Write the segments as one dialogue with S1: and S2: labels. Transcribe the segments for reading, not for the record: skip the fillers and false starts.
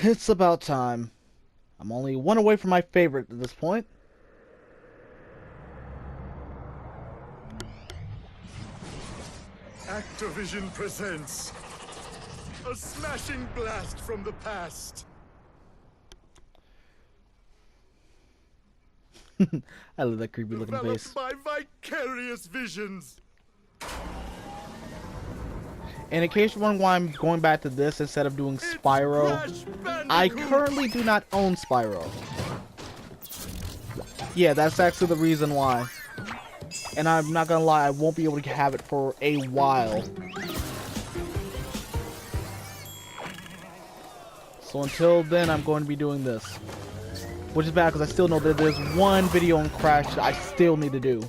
S1: It's about time. I'm only one away from my favorite at this point.
S2: Activision presents a smashing blast from the past.
S1: I love that creepy looking face.
S2: Developed by vicarious visions.
S1: And in case you're wondering why I'm going back to this instead of doing Spyro, I currently do not own Spyro. Yeah, that's actually the reason why. And I'm not gonna lie, I won't be able to have it for a while. So until then, I'm going to be doing this. Which is bad because I still know that there's one video on Crash that I still need to do.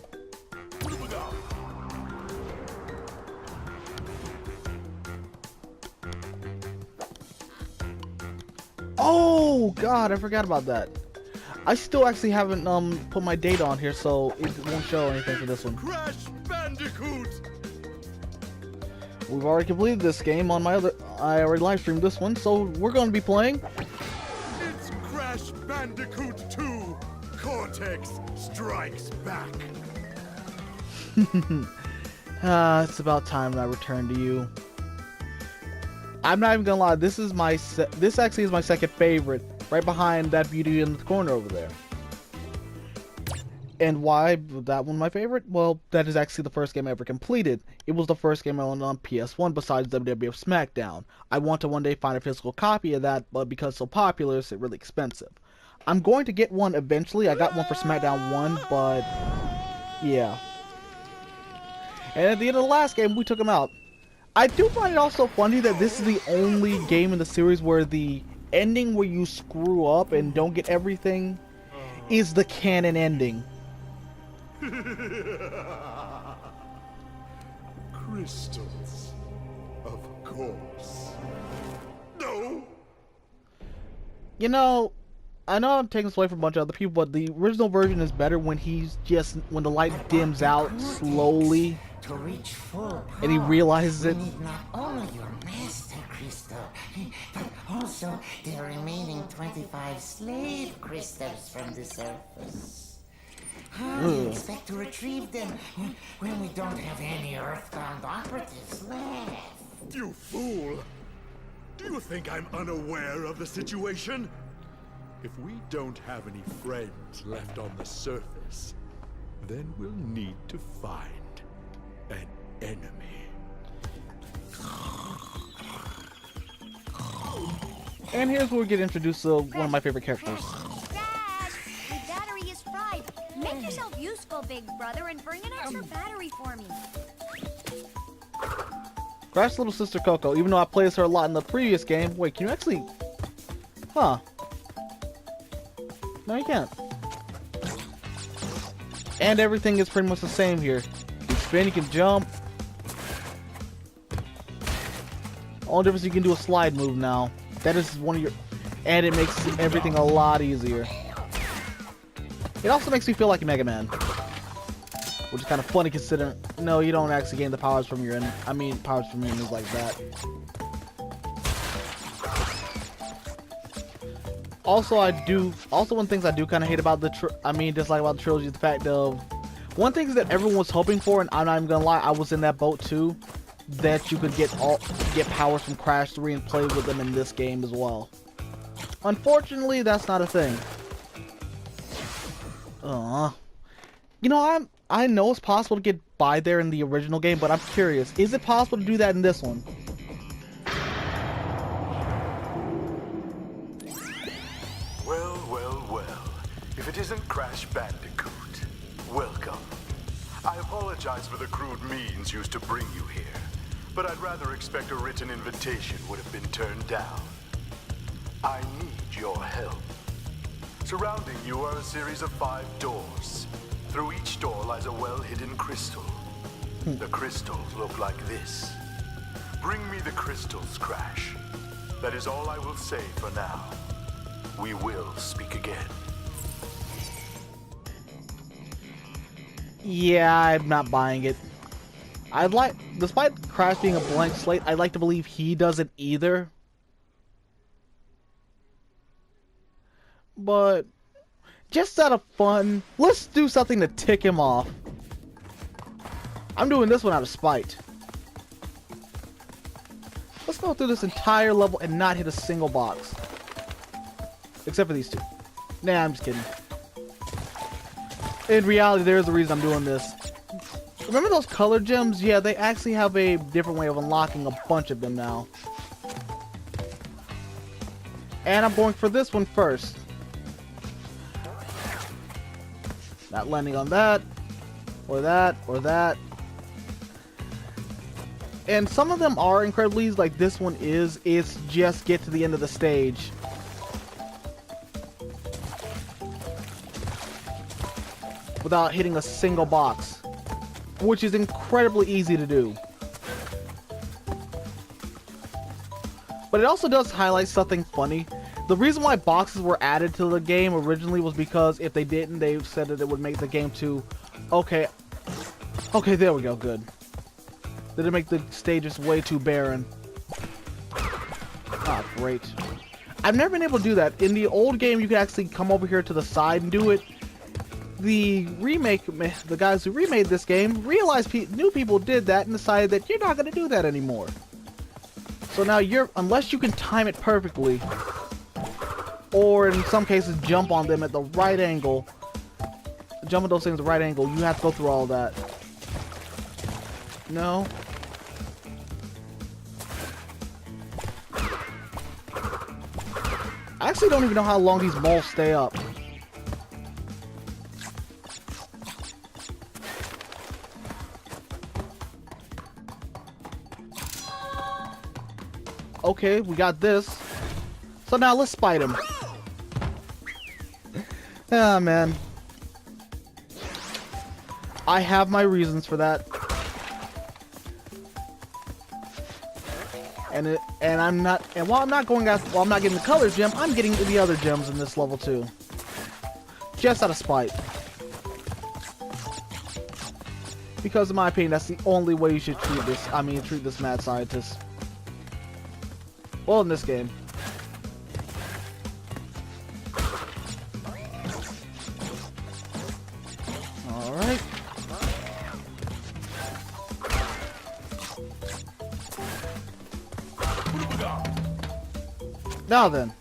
S1: Oh god, I forgot about that. I still actually haven't put my date on here, so it won't show anything for this one.
S2: Crash Bandicoot.
S1: We've already completed this game on my other. I already live streamed this one, so we're going to be playing.
S2: It's Crash Bandicoot 2. Cortex strikes back.
S1: It's about time I return to you. I'm not even gonna lie. This is my this actually is my second favorite, right behind that beauty in the corner over there. And why that one my favorite? Well, that is actually the first game I ever completed. It was the first game I owned on PS1 besides WWF SmackDown. I want to one day find a physical copy of that, but because it's so popular, it's really expensive. I'm going to get one eventually. I got one for SmackDown 1, but yeah. And at the end of the last game, we took him out. I do find it also funny that this is the only game in the series where the ending where you screw up and don't get everything is the canon ending.
S2: Crystals, of course. No.
S1: You know, I know I'm taking this away from a bunch of other people, but the original version is better when when the light dims out slowly.
S3: To reach full power,
S1: and he realizes it.
S3: you need not only your master crystal, but also the remaining 25 slave crystals from the surface. How do you expect to retrieve them when we don't have any earthbound operatives left?
S2: You fool! Do you think I'm unaware of the situation? If we don't have any friends left on the surface, then we'll need to find an enemy.
S1: And here's where we get introduced to one of my favorite characters.
S4: Dad, the battery is fried. Make yourself useful, big brother, and bring an extra battery for me.
S1: Crash's little sister Coco, even though I played as her a lot in the previous game. Wait, can you actually... Huh. No, you can't. And everything is pretty much the same here. You can spin, you can jump. Only difference you can do a slide move now. That is one of your... And it makes everything a lot easier. It also makes me feel like Mega Man. Which is kind of funny considering... No, you don't actually gain the powers from your... powers from your enemies like that. Also, one of the things I do kind of hate about the dislike about the trilogy is the fact of... One thing is that everyone was hoping for, and I'm not even gonna lie, I was in that boat too, that you could get powers from Crash 3 and play with them in this game as well. Unfortunately, that's not a thing. You know, I know it's possible to get by there in the original game, but I'm curious, is it possible to do that in this one?
S5: Well, well, well. If it isn't Crash Bandicoot, welcome. I apologize for the crude means used to bring you here, but I'd rather expect a written invitation would have been turned down. I need your help. Surrounding you are a series of 5 doors. Through each door lies a well-hidden crystal. The crystals look like this. Bring me the crystals, Crash. That is all I will say for now. We will speak again.
S1: Yeah, I'm not buying it. Despite Crash being a blank slate, I'd like to believe he doesn't either. but just out of fun, let's do something to tick him off. I'm doing this one out of spite. Let's go through this entire level and not hit a single box. Except for these two. Nah, I'm just kidding. In reality, there's a reason I'm doing this. Remember those color gems? Yeah, they actually have a different way of unlocking a bunch of them now. And I'm going for this one first. Not landing on that, or that, or that. And some of them are incredibly easy, like this one is. It's just get to the end of the stage. Without hitting a single box. Which is incredibly easy to do. But it also does highlight something funny. The reason why boxes were added to the game originally was because if they didn't, they said that it would make the game too... Okay, there we go, good. Did it make the stages way too barren? Ah, great. I've never been able to do that. In the old game, you could actually come over here to the side and do it. The guys who remade this game realized new people did that and decided that you're not going to do that anymore. So now unless you can time it perfectly, or in some cases jump on them at the right angle, jump on those things at the right angle, you have to go through all that. No. I actually don't even know how long these moles stay up. Okay, we got this. So now let's spite him. Ah, man. I have my reasons for that. While I'm not getting the color gem, I'm getting the other gems in this level too. Just out of spite. Because in my opinion, that's the only way you should treat this. Treat this mad scientist. Well, in this game. Alright. Now then.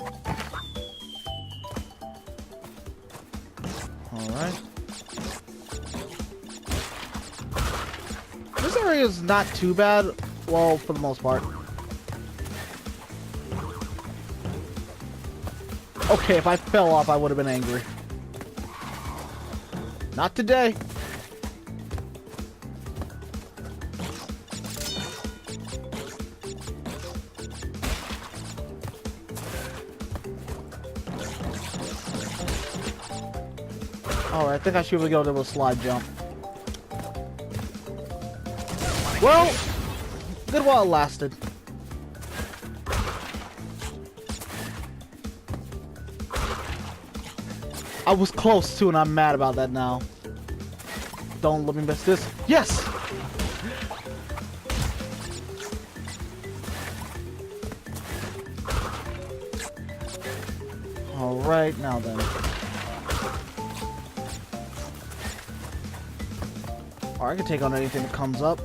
S1: Alright. This area is not too bad. Well, for the most part. Okay, if I fell off, I would have been angry. Not today. Alright, I think I should be able to do a slide jump. Well, good while it lasted. I was close too, and I'm mad about that now. Don't let me miss this. Yes! Alright, now then. Or I can take on anything that comes up.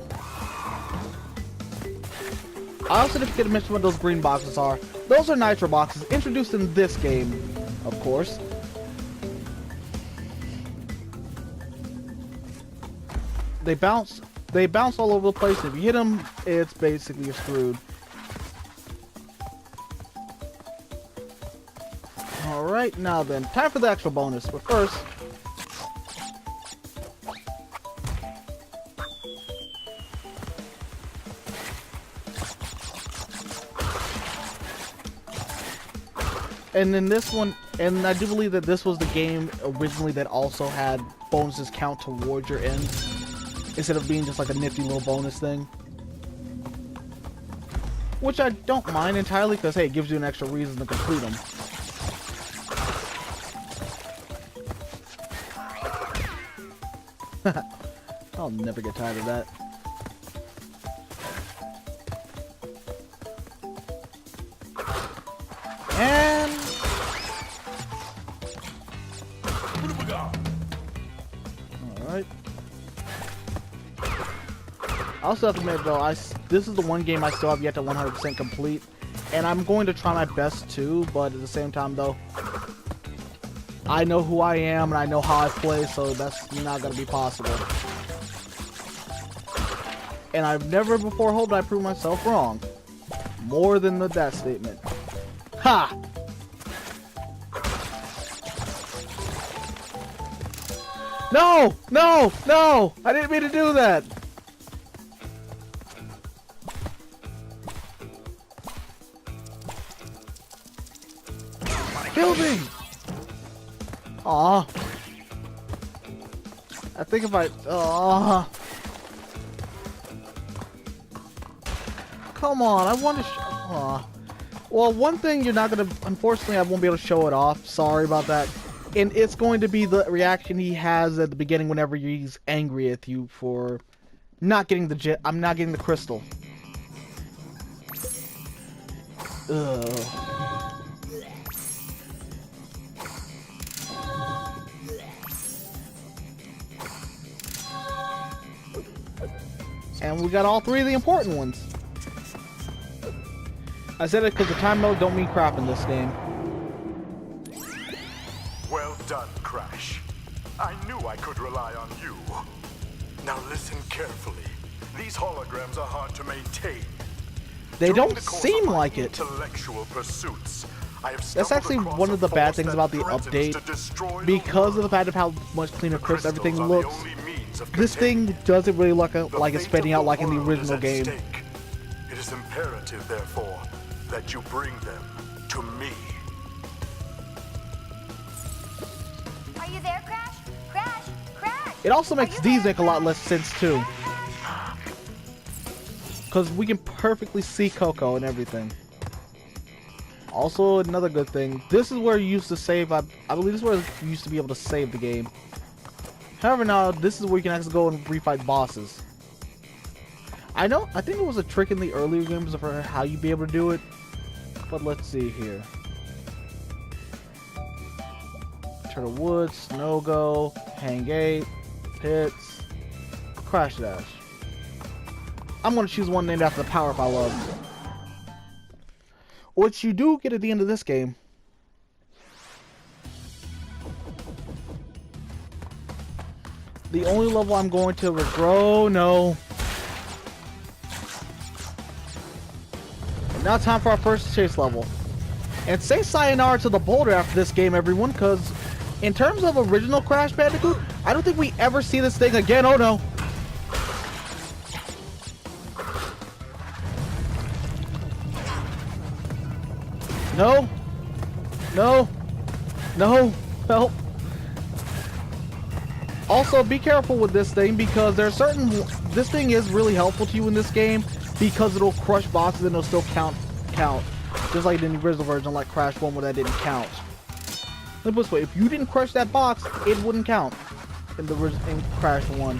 S1: I also didn't forget to mention what those green boxes are. Those are nitro boxes, introduced in this game, of course. They bounce all over the place. If you hit them, it's basically you're screwed. Alright, now then, time for the extra bonus, but first... And in this one, and I do believe that this was the game originally that also had bonuses count towards your end, instead of being just like a nifty little bonus thing. Which I don't mind entirely, because hey, it gives you an extra reason to complete them. I'll never get tired of that. And I also have to admit though, this is the one game I still have yet to 100% complete, and I'm going to try my best too. But at the same time though, I know who I am and I know how I play, so that's not gonna be possible. And I've never before hoped I proved myself wrong. More than that statement. Ha! No! No! No! I didn't mean to do that! Building! Aw. I think if I... Aw. Come on, I want to aw. Well, one thing you're not going to... Unfortunately, I won't be able to show it off. Sorry about that. And it's going to be the reaction he has at the beginning whenever he's angry at you for not getting the I'm not getting the crystal. Ugh. And we got all three of the important ones. I said it because the time mode don't mean crap in this game.
S5: Well done, Crash. I knew I could rely on you. Now listen carefully. These holograms are hard to maintain.
S1: They
S5: During
S1: don't
S5: the course
S1: seem
S5: of my
S1: like it.
S5: Intellectual pursuits, I have
S1: That's actually
S5: stumbled
S1: one of the
S5: across a
S1: bad
S5: force
S1: things
S5: that
S1: about the
S5: threatens
S1: update.
S5: to destroy the
S1: Because of the
S5: world.
S1: fact of how much cleaner, crisp everything
S5: Crystals are the
S1: looks.
S5: only means of
S1: This
S5: containing
S1: thing doesn't really look
S5: the
S1: like it's
S5: fate
S1: spitting
S5: of
S1: out like in the
S5: world is
S1: original
S5: at
S1: game.
S5: stake. It is imperative, therefore, that you bring them to me.
S4: Are you there, Crash? Crash! Crash!
S1: It also makes
S4: Are you
S1: these
S4: there,
S1: make a lot
S4: Crash?
S1: less sense too. Because we can perfectly see Coco and everything. Also, another good thing, this is where you used to save, I believe this is where you used to be able to save the game. However, now, this is where you can actually go and refight bosses. I think it was a trick in the earlier games for how you'd be able to do it. But let's see here. Turtle Woods, Snow Go, Hang 8, Pits, Crash Dash. I'm going to choose one named after the power-up I love. Which you do get at the end of this game. The only level I'm going to regret. No. Now time for our first chase level. And say sayonara to the boulder after this game, everyone, because in terms of original Crash Bandicoot, I don't think we ever see this thing again. Oh no. No. No. No. Help. Also, be careful with this thing because there are certain... This thing is really helpful to you in this game because it'll crush bosses and it'll still count. Just like in the original version, like Crash 1 where that didn't count. Let me put it this way, if you didn't crush that box, it wouldn't count in Crash 1.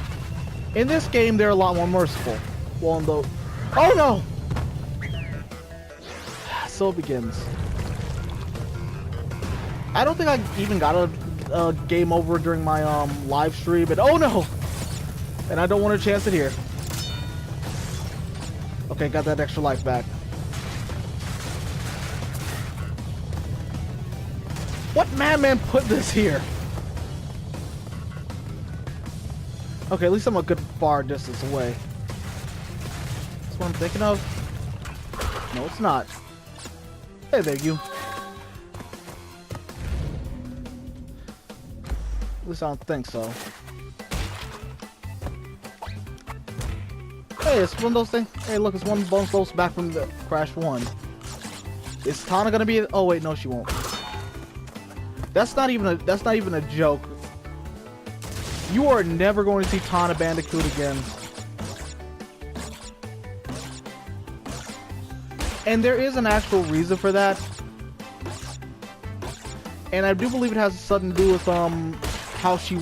S1: In this game, they're a lot more merciful. Well, in the... Oh no! So it begins. I don't think I even got a game over during my live stream, but oh no! And I don't want to chance it here. Okay, got that extra life back. What madman put this here? Okay, at least I'm a good far distance away. That's what I'm thinking of. No, it's not. Hey there, you. At least I don't think so. Hey, it's one of those things. Hey, look, it's one of those bolts back from the Crash 1. Is Tana gonna be? Oh wait, no, she won't. That's not even a joke. You are never going to see Tana Bandicoot again. And there is an actual reason for that. And I do believe it has something to do with how she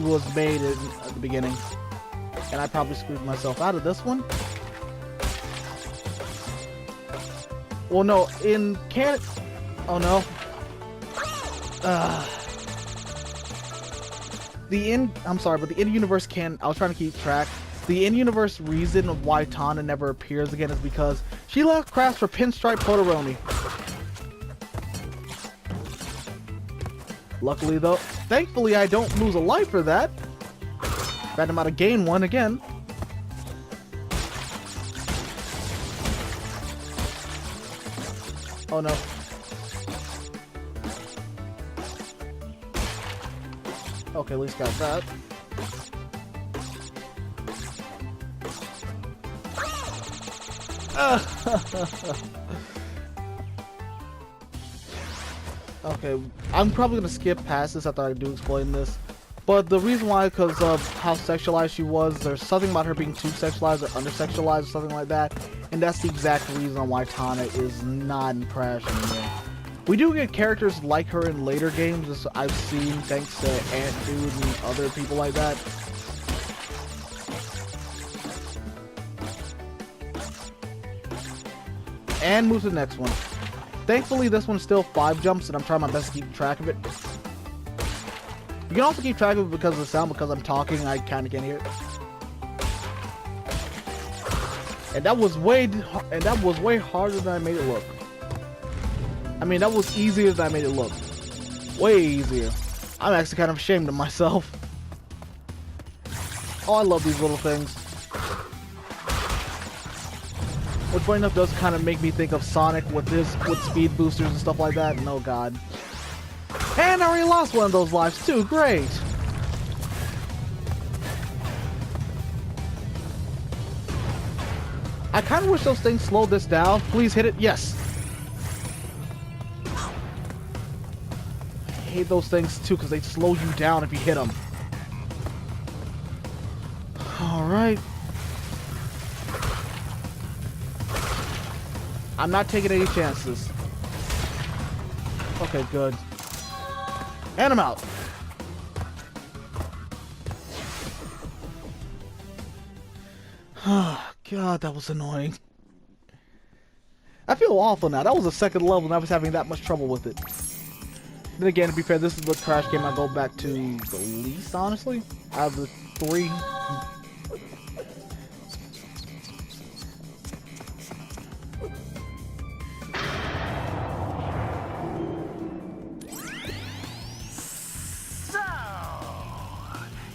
S1: was made at the beginning. And I probably screwed myself out of this one. Well, no, in canon. Oh no. I'm sorry, but the in-universe canon. I was trying to keep track. The in-universe reason of why Tana never appears again is because she left Crash for Pinstripe Totteroni. Luckily though, thankfully I don't lose a life for that. Bet I'm about to gain one again. Oh no. Okay, at least got that. Okay, I'm probably gonna skip past this after I do explain this. But the reason why, because of how sexualized she was, there's something about her being too sexualized or under-sexualized or something like that. And that's the exact reason why Tana is not in Crash anymore. We do get characters like her in later games, as I've seen thanks to Ant Dude and other people like that. And move to the next one. Thankfully, this one's still 5 jumps, and I'm trying my best to keep track of it. You can also keep track of it because of the sound, because I'm talking, I kind of can't hear it. And that was way harder than I made it look. I mean, that was easier than I made it look. Way easier. I'm actually kind of ashamed of myself. Oh, I love these little things. Which, funny enough, does kind of make me think of Sonic with speed boosters and stuff like that. No, God. And I already lost one of those lives too. Great. I kind of wish those things slowed this down. Please hit it. Yes. I hate those things too because they slow you down if you hit them. All right. I'm not taking any chances. Okay, good. And I'm out. God, that was annoying. I feel awful now. That was the second level and I was having that much trouble with it. Then again, to be fair, this is the Crash game I go back to the least, honestly, out of the 3.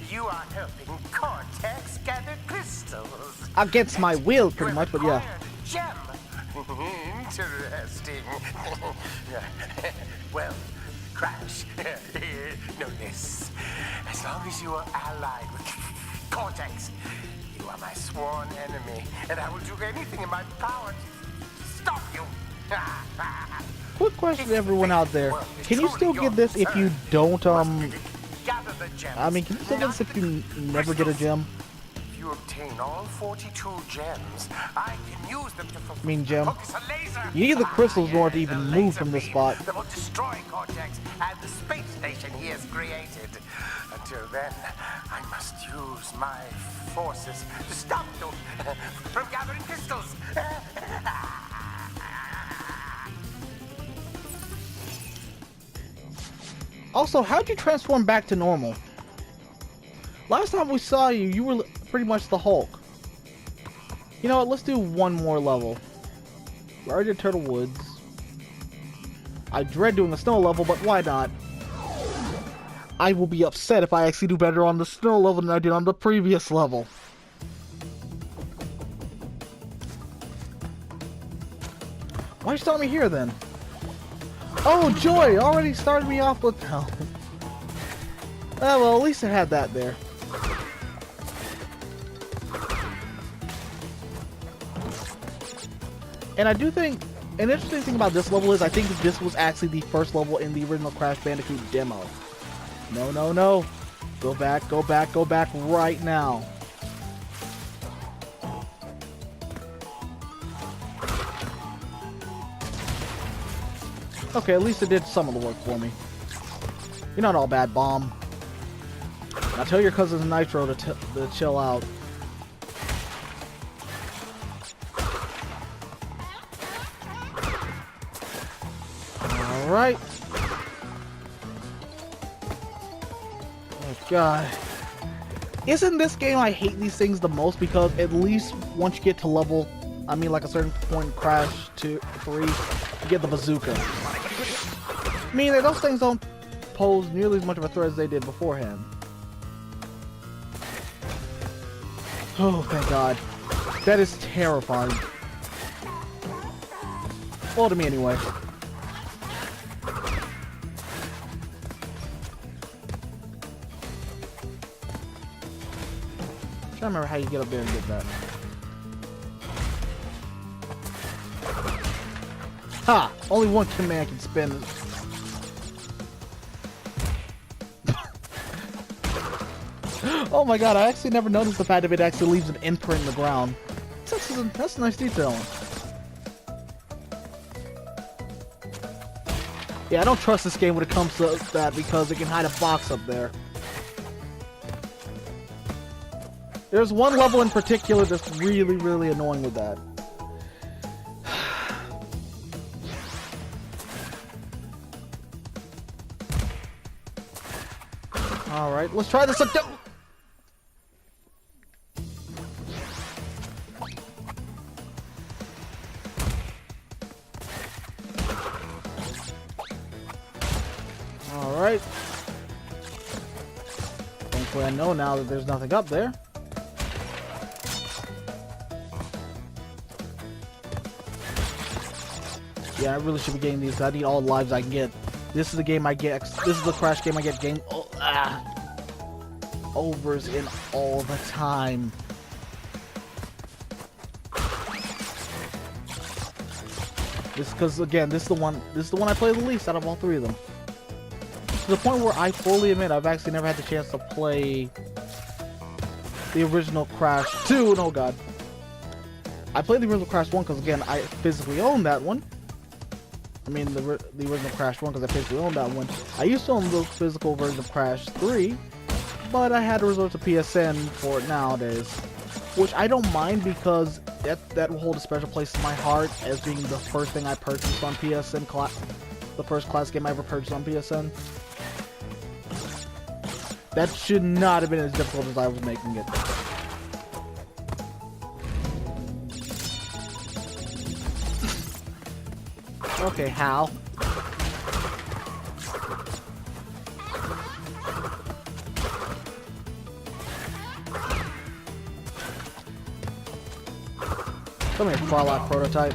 S6: You are helping Cortex gather crystals.
S1: Against my will, pretty much, but yeah.
S6: Gem. Interesting. Well, Crash, know this. As long as you are allied with Cortex, you are my sworn enemy, and I will do anything in my power to stop you.
S1: Quick question to everyone out there. Can you still get this if you don't, I mean, can you still get this if you never get a gem?
S6: If you obtain all 42 gems, I can use them to
S1: focus a laser. You need the crystals in order to even move from this spot.
S6: That will destroy Cortex and the space station he has created. Until then, I must use my forces to stop you from gathering crystals.
S1: Also, how'd you transform back to normal? Last time we saw you, you were pretty much the Hulk. You know what, let's do one more level. We already did Turtle Woods. I dread doing the snow level, but why not? I will be upset if I actually do better on the snow level than I did on the previous level. Why you start me here then? Oh, joy! Already started me off with... Oh. Well, at least it had that there. And I do think... An interesting thing about this level is I think this was actually the first level in the original Crash Bandicoot demo. No, no, no. Go back, go back, go back right now. Okay, at least it did some of the work for me. You're not all bad, Bomb. Now tell your cousin Nitro to chill out. Alright. Oh, God. Isn't this game I hate these things the most because at least once you get to level, I mean like a certain point in Crash 2, 3, you get the bazooka. I mean those things don't pose nearly as much of a threat as they did beforehand. Oh, thank God. That is terrifying. Well, to me anyway. I'm trying to remember how you get up there and get that. Ha! Only one command can spin. Oh my God, I actually never noticed the fact that it actually leaves an imprint in the ground. That's a nice detail. Yeah, I don't trust this game when it comes to that because it can hide a box up there. There's one level in particular that's really, really annoying with that. Alright, let's try this again. Alright. Thankfully I know now that there's nothing up there. Yeah, I really should be getting these. I need all the lives I can get. This is the game I get. This is the Crash game I get game overs in all the time. This because again, this is the one I play the least out of all three of them. To the point where I fully admit I've actually never had the chance to play the original Crash 2. Oh God. I played the original Crash 1 because again I physically own that one. I mean the original Crash 1 because I physically own that one. I used to own the physical version of Crash 3, but I had to resort to PSN for it nowadays. Which I don't mind because that will hold a special place in my heart as being the first thing I purchased on PSN. The first class game I ever purchased on PSN. That should not have been as difficult as I was making it. Okay, how? Come here, Frylock prototype.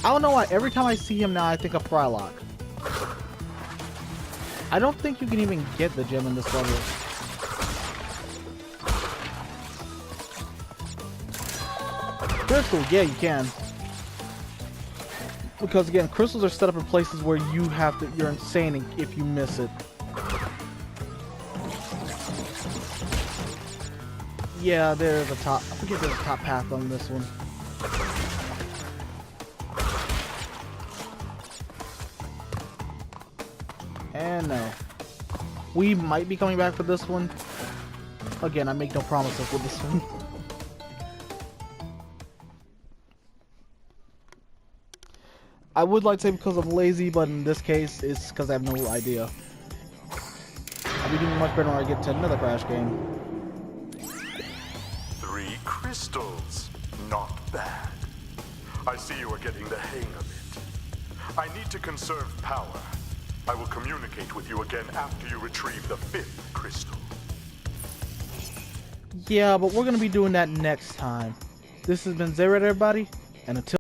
S1: I don't know why, every time I see him now I think of Frylock. I don't think you can even get the gem in this level. Crystal, yeah, you can. Because again, crystals are set up in places where you're insane if you miss it. Yeah, there's a top. I forget there's a top path on this one. And no. We might be coming back for this one. Again, I make no promises with this one. I would like to say because I'm lazy, but in this case, it's because I have no idea. I'll be doing much better when I get to another Crash game.
S5: 3 crystals. Not bad. I see you are getting the hang of it. I need to conserve power. I will communicate with you again after you retrieve the 5th crystal.
S1: Yeah, but we're going to be doing that next time. This has been Zayred, everybody, and until